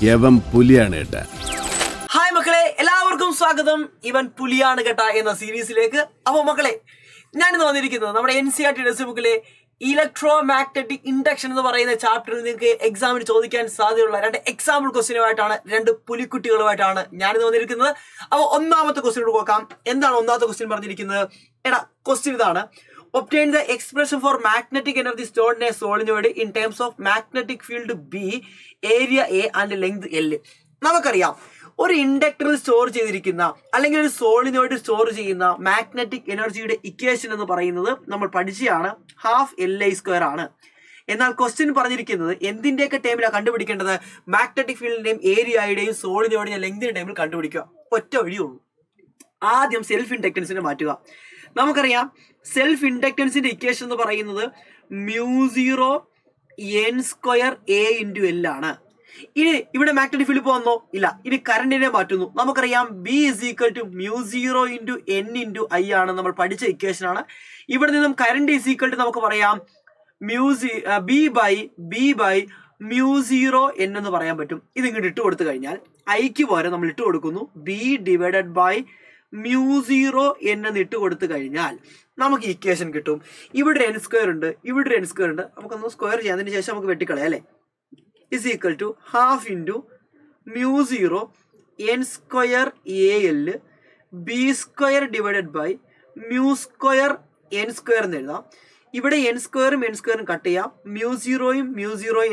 യവൻ പുലിയാണ് കേട്ടാ. ഹായ് മക്കളെ, എല്ലാവർക്കും സ്വാഗതം ഇവൻ പുലിയാണ് കേട്ട എന്ന സീരീസിലേക്ക്. അപ്പോൾ മക്കളെ, ഞാനിന്ന് വന്നിരിക്കുന്നത് നമ്മുടെ NCERT ടെക്സ്റ്റ് ബുക്കിലെ ഇലക്ട്രോ മാഗ്നറ്റിക് ഇൻഡക്ഷൻ എന്ന് പറയുന്ന ചാപ്റ്ററിൽ നിങ്ങൾക്ക് എക്സാമിന് ചോദിക്കാൻ സാധ്യതയുള്ള രണ്ട് എക്സാമ്പിൾ ക്വസ്റ്റ്യനുമായിട്ടാണ്, രണ്ട് പുലിക്കുട്ടികളുമായിട്ടാണ് ഞാനിന്ന് വന്നിരിക്കുന്നത്. അപ്പോൾ ഒന്നാമത്തെ ക്വസ്റ്റ്യനോട് നോക്കാം. എന്താണ് ഒന്നാമത്തെ ക്വസ്റ്റ്യൻ പറഞ്ഞിരിക്കുന്നത്? ക്വസ്റ്റ്യൻ ഇതാണ്: obtain the expression for magnetic energy stored in a solenoid in terms of magnetic field B, area A and length L. നമുക്കറിയാം, ഒരു ഇൻഡക്ടറിൽ സ്റ്റോർ ചെയ്തിരിക്കുന്ന അല്ലെങ്കിൽ ഒരു സോളിനോയിഡ് സ്റ്റോർ ചെയ്യുന്ന മാഗ്നറ്റിക് എനർജിയുടെ ഇക്വേഷൻ എന്ന് പറയുന്നത് നമ്മൾ പഠിച്ചതാണ്, ½ Li² ആണ്. എന്നാൽ ക്വസ്റ്റ്യൻ പറഞ്ഞിരിക്കുന്നത് എന്തിന്റെയൊക്കെ ടൈമിലാണ് കണ്ടുപിടിക്കേണ്ടത്? മാഗ്നറ്റിക് ഫീൽഡിന്റെയും ഏരിയയുടെയും സോളിനോയിഡിന്റെ ലെങ്തിന്റെ ടൈമിൽ കണ്ടുപിടിക്കുക. ഒറ്റ വഴിയുള്ളൂ. ആദ്യം സെൽഫ് ഇൻഡക്റ്റൻസിനെ മാറ്റുക. നമുക്കറിയാം, സെൽഫ് ഇൻഡക്റ്റൻസിന്റെ ഇക്വേഷൻ എന്ന് പറയുന്നത് μ0 n²A × L ആണ്. ഇനി ഇവിടെ മാഗ്നറ്റിക് ഫീൽഡ് വന്നോ? ഇല്ല. ഇനി കറണ്ടിനെ മാറ്റുന്നു. നമുക്കറിയാം B = μ0 × n × I ആണ്. നമ്മൾ പഠിച്ച ഇക്വേഷൻ ആണ്. ഇവിടെ നിന്നും കറണ്ട് = നമുക്ക് പറയാം B/μ0 n എന്ന് പറയാൻ പറ്റും. ഇത് ഇങ്ങോട്ട് ഇട്ട് കൊടുത്തു കഴിഞ്ഞാൽ ഐക്ക് പകരം നമ്മൾ ഇട്ട് കൊടുക്കുന്നു B/μ0 n എന്ന് ഇട്ട് കൊടുത്തു കഴിഞ്ഞാൽ നമുക്ക് ഇക്വേഷൻ കിട്ടും. ഇവിടെ n² ഉണ്ട്, ഇവിടെ n² ഉണ്ട്. നമുക്കൊന്ന് സ്ക്വയർ ചെയ്യാം. അതിന് ശേഷം നമുക്ക് വെട്ടിക്കളയാം അല്ലേ? is equal to ½ × μ0 n² AL B² divided by μ² n² എന്ന് എഴുതാം. ഇവിടെ n²ഉം n² കട്ട് ചെയ്യാം, μ0യും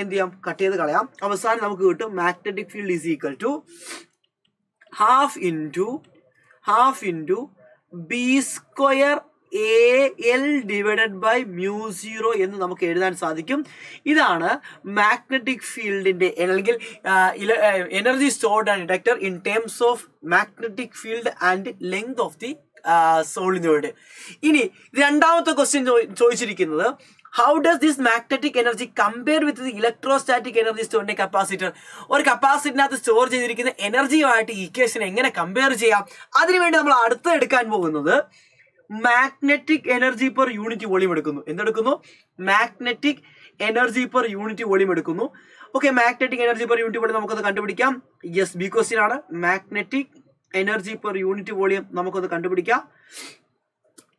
എന്ത് ചെയ്യാം? കട്ട് ചെയ്ത് കളയാം. അവസാനം നമുക്ക് കിട്ടും magnetic field is equal to ½ × B² AL divided by μ0 എന്ന് നമുക്ക് എഴുതാൻ സാധിക്കും. ഇതാണ് മാഗ്നറ്റിക് ഫീൽഡിന്റെ അല്ലെങ്കിൽ energy stored and inductor in terms of magnetic field and length of the solenoid. ഇനി രണ്ടാമത്തെ ക്വസ്റ്റ്യൻ ചോദിച്ചിരിക്കുന്നത്, how does this magnetic energy compare with the electrostatic energy stored in a capacitor? ഒരു കപ്പാസിറ്ററിനകത്ത് സ്റ്റോർ ചെയ്തിരിക്കുന്ന എനർജിയുമായിട്ട് ഈ equation എങ്ങനെ compare ചെയ്യാം? അതിനുവേണ്ടി നമ്മൾ അടുത്ത് എടുക്കാൻ പോകുന്നത് magnetic energy per unit volume എടുക്കുന്നു. എന്തെടുക്കുന്നു? Magnetic energy per unit volume എടുക്കുന്നു. Okay, magnetic energy per unit volume നമുക്കത് കണ്ടുപിടിക്കാം. യെസ്, ബി ക്വസ്റ്റ്യൻ ആണ്. Magnetic energy per unit volume നമുക്കത് കണ്ടുപിടിക്കാം.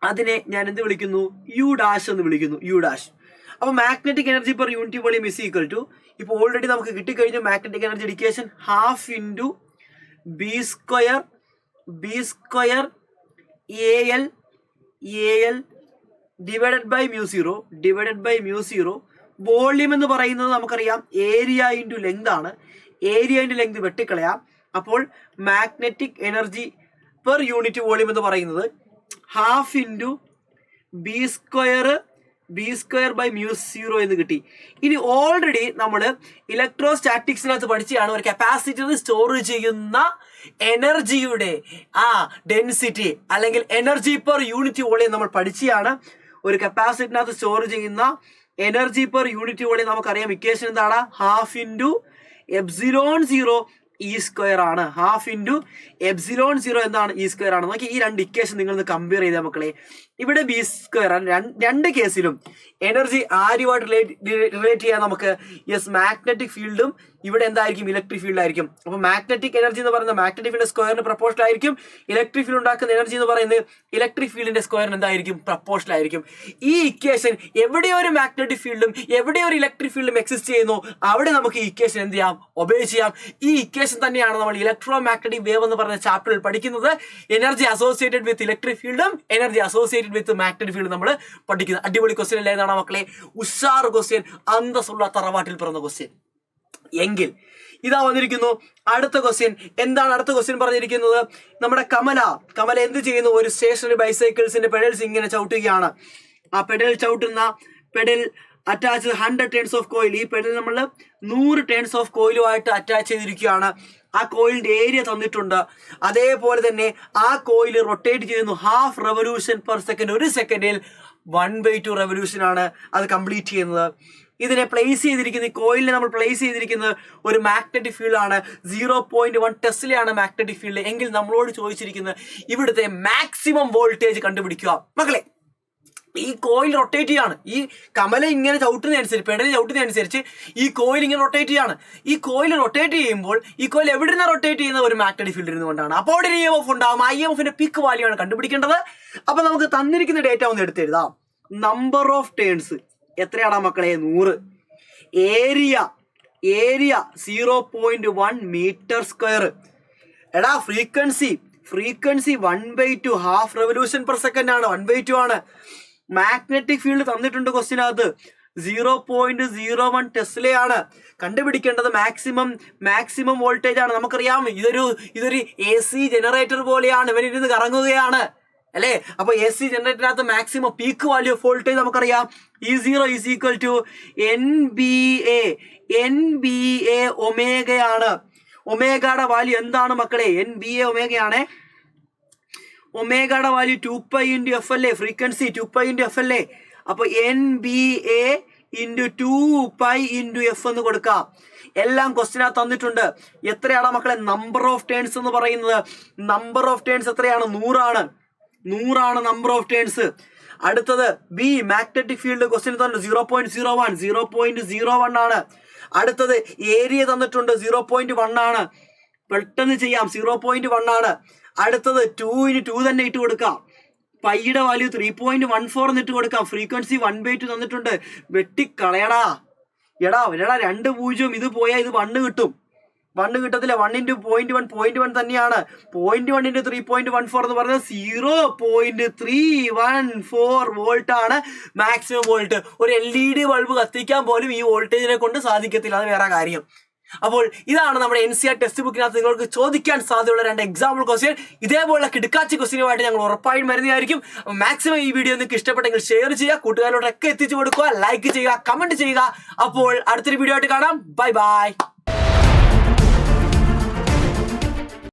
അതിനെ ഞാൻ എന്ത് വിളിക്കുന്നു? U' എന്ന് വിളിക്കുന്നു. U'. അപ്പൊ magnetic energy per unit volume is equal to, ഇപ്പൊ ഓൾറെഡി നമുക്ക് കിട്ടിക്കഴിഞ്ഞു magnetic energy equation, ½ × B² AL divided by μ0. Volume എന്ന് പറയുന്നത് നമുക്കറിയാം ഏരിയ × ലെങ്ത് ആണ്. ഏരിയ × ലെങ്ത് വെട്ടിക്കളയാം. അപ്പോൾ magnetic energy per unit volume എന്ന് പറയുന്നത് ½ B² ബൈ μ0 എന്ന് കിട്ടി. ഇനി ഓൾറെഡി നമ്മൾ ഇലക്ട്രോസ്റ്റാറ്റിക്സിനകത്ത് പഠിച്ചാണ്, ഒരു കപ്പാസിറ്റർ സ്റ്റോർ ചെയ്യുന്ന എനർജിയുടെ ഡെൻസിറ്റി അല്ലെങ്കിൽ എനർജി പെർ യൂണിറ്റ് വോളിയം നമ്മൾ പഠിച്ചാണ്. ഒരു കപ്പാസിറ്ററിനകത്ത് സ്റ്റോർ ചെയ്യുന്ന എനർജി പെർ യൂണിറ്റ് വോളിയം നമുക്കറിയാം. ഇക്വേഷൻ എന്താണ്? ½ ε0 E² ആണ്. ½ ε0 എന്താണ്? E² ആണ്. നോക്കി, ഈ രണ്ട് ഇക്വേഷൻ നിങ്ങൾ കമ്പയർ ചെയ്താൽ മക്കളെ, ഇവിടെ B² രണ്ട് കേസിലും എനർജി ആരുമായിട്ട് റിലേറ്റ് ചെയ്യാൻ നമുക്ക്? യെസ്, മാഗ്നറ്റിക് ഫീൽഡും ഇവിടെ എന്തായിരിക്കും? ഇലക്ട്രിക് ഫീൽഡ് ആയിരിക്കും. അപ്പൊ മാഗ്നറ്റിക് എനർജി എന്ന് പറയുന്നത് മാഗ്നറ്റിക് ഫീൽഡ് സ്ക്വയറിന് പ്രപ്പോർഷണൽ ആയിരിക്കും. ഇലക്ട്രിക് ഫീൽഡ് ഉണ്ടാക്കുന്ന എനർജി എന്ന് പറയുന്നത് ഇലക്ട്രിക് ഫീൽഡിന്റെ സ്ക്വയറിന് എന്തായിരിക്കും? പ്രപ്പോർഷണൽ ആയിരിക്കും. ഈ ഇക്വേഷൻ എവിടെ ഒരു മാഗ്നറ്റിക് ഫീൽഡും എവിടെ ഒരു ഇലക്ട്രിക് ഫീൽഡും എക്സിസ്റ്റ് ചെയ്യുന്നു, അവിടെ നമുക്ക് ഈ ഇക്വേഷൻ എന്ത് ചെയ്യാം? ഒബേ ചെയ്യാം. ഈ ഇക്വേഷൻ തന്നെയാണ് നമ്മൾ ഇലക്ട്രോ മാഗ്നറ്റിക് വേവ് എന്ന് പറയുന്ന ചാപ്റ്ററിൽ പഠിക്കുന്നത്. എനർജി അസോസിയേറ്റഡ് വിത്ത് ഇലക്ട്രിക് ഫീൽഡും energy associated with magnetic field നമ്മൾ പഠിക്കുന്നത്. അടിപൊളി ക്വസ്റ്റ്യൻ അല്ലേ? ഏതാണ് മക്കളെ? ഉഷാർ ക്വസ്റ്റ്യൻ, അന്തസ്സുള്ള തറവാട്ടിൽ പിറന്ന ക്വസ്റ്റ്യൻ. എങ്കിൽ ഇതാ വന്നിരിക്കുന്നു അടുത്ത ക്വസ്റ്റ്യൻ. എന്താണ് അടുത്ത ക്വസ്റ്റ്യൻ പറഞ്ഞിരിക്കുന്നത്? നമ്മുടെ കമല എന്ത് ചെയ്യുന്നു? ഒരു സ്റ്റേഷനറി ബൈസൈക്കിൾസിന്റെ പെഡൽസ് ഇങ്ങനെ ചവിട്ടുകയാണ്. ആ pedal attach 100 turns of coil. ഈ പെഡൽ നമ്മൾ 100 ടേൺസ് ഓഫ് കോയിലുമായിട്ട് അറ്റാച്ച് ചെയ്തിരിക്കുകയാണ്. ആ കോയിലിന്റെ ഏരിയ തന്നിട്ടുണ്ട്. അതേപോലെ തന്നെ ആ കോയിൽ റൊട്ടേറ്റ് ചെയ്യുന്നു ½ റെവല്യൂഷൻ പെർ സെക്കൻഡ്. ഒരു സെക്കൻഡിൽ 1/2 റെവല്യൂഷൻ ആണ് അത് കംപ്ലീറ്റ് ചെയ്യുന്നത്. ഇതിനെ പ്ലേസ് ചെയ്തിരിക്കുന്ന, ഈ കോയിലിനെ നമ്മൾ പ്ലേസ് ചെയ്തിരിക്കുന്നത് ഒരു മാഗ്നറ്റിക് ഫീൽഡ് ആണ്. 0.1 ടെസ്ലയാണ് മാഗ്നറ്റിക് ഫീൽഡ്. എങ്കിൽ നമ്മളോട് ചോദിച്ചിരിക്കുന്നത് ഇവിടുത്തെ മാക്സിമം വോൾട്ടേജ് കണ്ടുപിടിക്കുക. മക്കളെ, ഈ കോയിൽ റൊട്ടേറ്റ് ചെയ്യാണ്. ഈ കമല ഇങ്ങനെ ചവിട്ടുന്നതനുസരിച്ച്, പെടലി ചവിട്ടുന്നതനുസരിച്ച് ഈ കോയിൽ ഇങ്ങനെ റൊട്ടേറ്റ് ചെയ്യാണ്. ഈ കോയിൽ റൊട്ടേറ്റ് ചെയ്യുമ്പോൾ ഈ കോയിൽ എവിടെ നിന്നാണ് റൊട്ടേറ്റ് ചെയ്യുന്ന? ഒരു മാഗ്നറ്റിക് ഫീൽഡിൽ നിന്നുകൊണ്ടാണ്. അപ്പോൾ അവിടെ ഒരു EMF ഉണ്ടാകും. ആ EMFന്റെ പീക്ക് വാല്യൂ ആണ് കണ്ടുപിടിക്കേണ്ടത്. അപ്പൊ നമുക്ക് തന്നിരിക്കുന്ന ഡേറ്റ ഒന്ന് എടുത്തെഴുതാം. നമ്പർ ഓഫ് ടേൺസ് എത്രയാടാ മക്കളെ? 100. Area 0.1 metre square. എടാ frequency 1/2 half revolution per second ആണ്. 1/2 ആണ്. മാഗ്നറ്റിക് ഫീൽഡ് തന്നിട്ടുണ്ട് ക്വസ്റ്റിനകത്ത് 0.01 ടെസ്ലയാണ്. കണ്ടുപിടിക്കേണ്ടത് മാക്സിമം വോൾട്ടേജ് ആണ്. നമുക്കറിയാം ഇതൊരു AC ജനറേറ്റർ പോലെയാണ്. ഇവനിരുന്ന് കറങ്ങുകയാണ് അല്ലേ? അപ്പൊ AC ജനറേറ്ററിനകത്ത് maximum peak value of voltage നമുക്കറിയാം. E0 is equal to NBA ഒമേഗയാണ്. ഒമേഗയുടെ വാല്യൂ എന്താണ് മക്കളെ? NBA ഒമേഗയാണ്. ഒമേഗയുടെ വാല്യൂ 2π × f അല്ലേ? ഫ്രീക്വൻസി 2π × f അല്ലേ? അപ്പൊ NBA × 2π × f എന്ന് കൊടുക്കാം. എല്ലാം ക്വസ്റ്റിനകത്ത് തന്നിട്ടുണ്ട്. എത്രയാണ് മക്കളെ നമ്പർ ഓഫ് ടേൺസ് എന്ന് പറയുന്നത്? നമ്പർ ഓഫ് ടേൺസ് എത്രയാണ്? 100 നമ്പർ ഓഫ് ടേൺസ്. അടുത്തത് ബി മാഗ്നറ്റിക് ഫീൽഡ് ക്വസ്റ്റിന് തന്നെ 0.01 ആണ്. അടുത്തത് ഏരിയ തന്നിട്ടുണ്ട് 0.1 ആണ്. പെട്ടെന്ന് ചെയ്യാം. 0.1 ആണ്. അടുത്തത് 2 × 2 തന്നെ ഇട്ട് കൊടുക്കാം. പൈയുടെ വാല്യൂ 3.14 എന്നിട്ട് കൊടുക്കാം. ഫ്രീക്വൻസി 1/2 തന്നിട്ടുണ്ട്. വെട്ടിക്കളയടാ. എടാ 2 0 ഇത് പോയാൽ ഇത് 1 കിട്ടും. 1 കിട്ടത്തില്ല. 1 × 0.1 തന്നെയാണ്. 0.1 × 3.14 എന്ന് പറഞ്ഞാൽ 0.314 വോൾട്ട് ആണ് മാക്സിമം വോൾട്ട്. ഒരു LED ബൾബ് കത്തിക്കാൻ പോലും ഈ വോൾട്ടേജിനെ കൊണ്ട് സാധിക്കത്തില്ല. അത് വേറെ കാര്യം. അപ്പോൾ ഇതാണ് നമ്മുടെ NCERT ടെക്സ്റ്റ് ബുക്കിനകത്ത് നിങ്ങൾക്ക് ചോദിക്കാൻ സാധ്യതയുള്ള 2 എക്സാമ്പിൾ ക്വസ്റ്റ്യൻ. ഇതേപോലുള്ള കിടക്കാച്ചി ക്വസ്റ്റ്യനുമായിട്ട് ഞങ്ങൾ ഉറപ്പായും വരുന്നതായിരിക്കും. മാക്സിമം ഈ വീഡിയോ നിങ്ങൾക്ക് ഇഷ്ടപ്പെട്ടെങ്കിൽ ഷെയർ ചെയ്യുക, കൂട്ടുകാരോടൊക്കെ എത്തിച്ചു കൊടുക്കുക, ലൈക്ക് ചെയ്യുക, കമന്റ് ചെയ്യുക. അപ്പോൾ അടുത്തൊരു വീഡിയോ ആയിട്ട് കാണാം. Bye bye.